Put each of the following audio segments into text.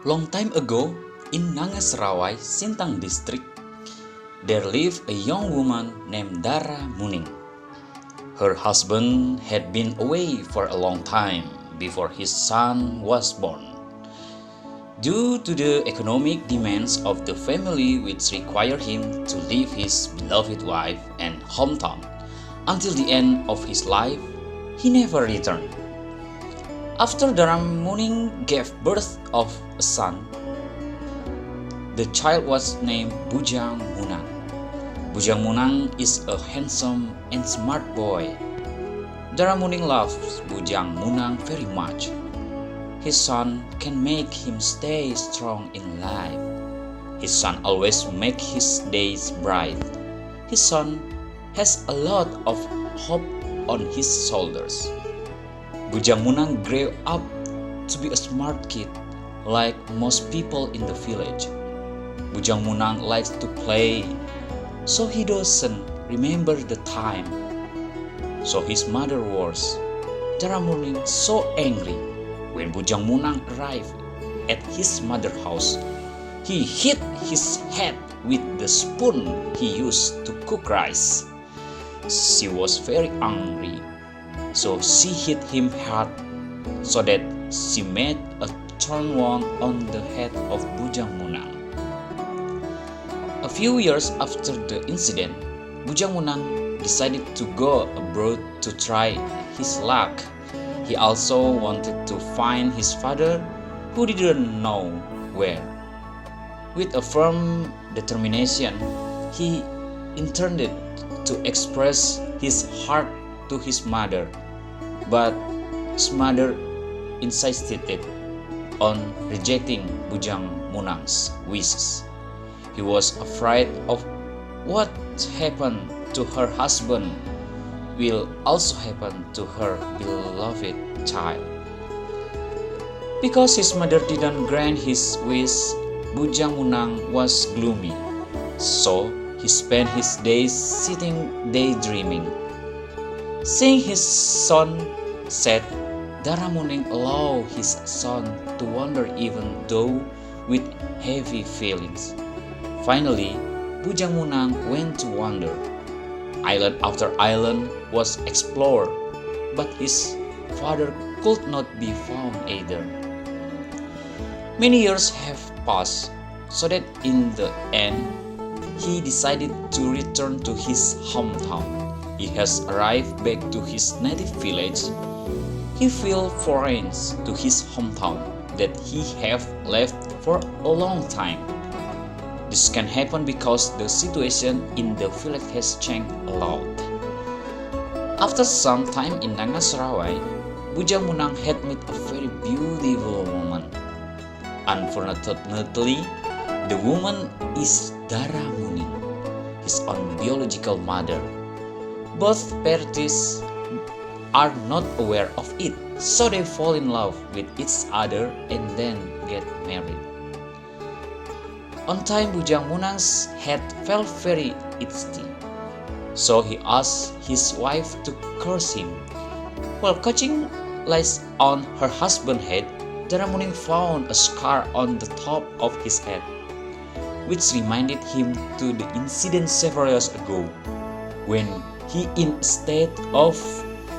Long time ago, in Nangaserawai, Sintang district, there lived a young woman named Dara Muning. Her husband had been away for a long time before his son was born. Due to the economic demands of the family which required him to leave his beloved wife and hometown until the end of his life, he never returned. After Dara Muning gave birth of a son, the child was named Bujang Munang. Bujang Munang is a handsome and smart boy. Dara Muning loves Bujang Munang very much. His son can make him stay strong in life. His son always makes his days bright. His son has a lot of hope on his shoulders. Bujang Munang grew up to be a smart kid like most people in the village. Bujang Munang likes to play, so he doesn't remember the time. So his mother was Dara Muning so angry when Bujang Munang arrived at his mother's house. He hit his head with the spoon he used to cook rice. She was very angry, so she hit him hard so that she made a torn wound on the head of Bujang Munang. A few years after the incident, Bujang Munang decided to go abroad to try his luck. He also wanted to find his father, who didn't know where. With a firm determination, he intended to express his heart to his mother, but his mother insisted on rejecting Bujang Munang's wishes. He was afraid of what happened to her husband will also happen to her beloved child. Because his mother didn't grant his wish, Bujang Munang was gloomy, so he spent his days sitting daydreaming. Seeing his son sad, Dara Muning allowed his son to wander even though with heavy feelings. Finally, Bujang Munang went to wander. Island after island was explored, but his father could not be found either. Many years have passed, so that in the end, he decided to return to his hometown. He has arrived back to his native village. He feels foreign to his hometown that he have left for a long time. This can happen because the situation in the village has changed a lot. After some time in Nangaserawai, Bujang Munang had met a very beautiful woman. Unfortunately, the woman is Dara Muning, his own biological mother. Both parties are not aware of it, so they fall in love with each other and then get married. On time, Bujang Munang's head felt very itchy, so he asked his wife to curse him. While catching lice on her husband's head, Dara Muning found a scar on the top of his head, which reminded him to the incident several years ago, when he, in a state of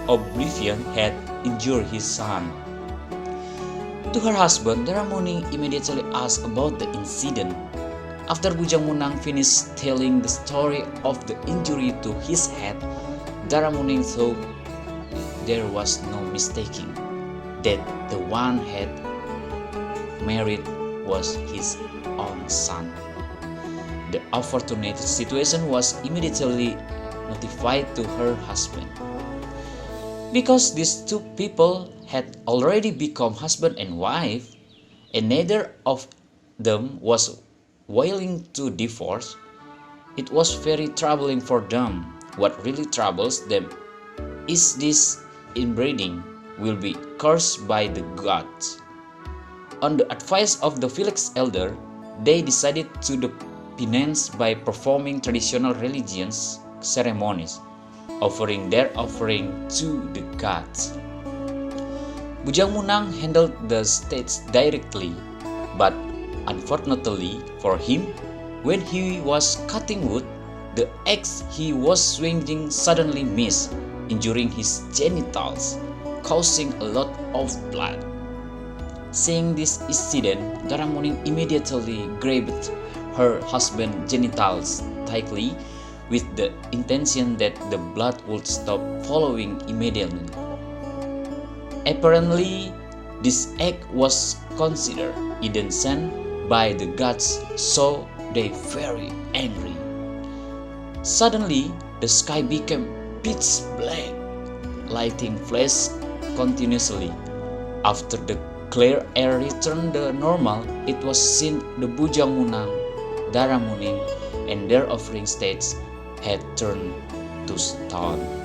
oblivion, had injured his son. To her husband, Dara Muning immediately asked about the incident. After Bujang Munang finished telling the story of the injury to his head, Dara Muning thought there was no mistaking that the one had married was his own son. The unfortunate situation was immediately notified to her husband. Because these two people had already become husband and wife, and neither of them was willing to divorce, it was very troubling for them. What really troubles them is this inbreeding will be cursed by the gods. On the advice of the village elder, they decided to do penance by performing traditional religious ceremonies, offering their offering to the gods. Bujang Munang handled the stage directly. But unfortunately for him, when he was cutting wood, the axe he was swinging suddenly missed, injuring his genitals, causing a lot of blood. Seeing this incident, Dara Muning immediately grabbed her husband's genitals tightly with the intention that the blood would stop following immediately. Apparently, this act was considered hidden sin by the gods, so they very angry. Suddenly, the sky became pitch black, lighting flash continuously. After the clear air returned to normal, it was seen the Bujang Munang, Dara Muning, and their offering stage had turned to stone.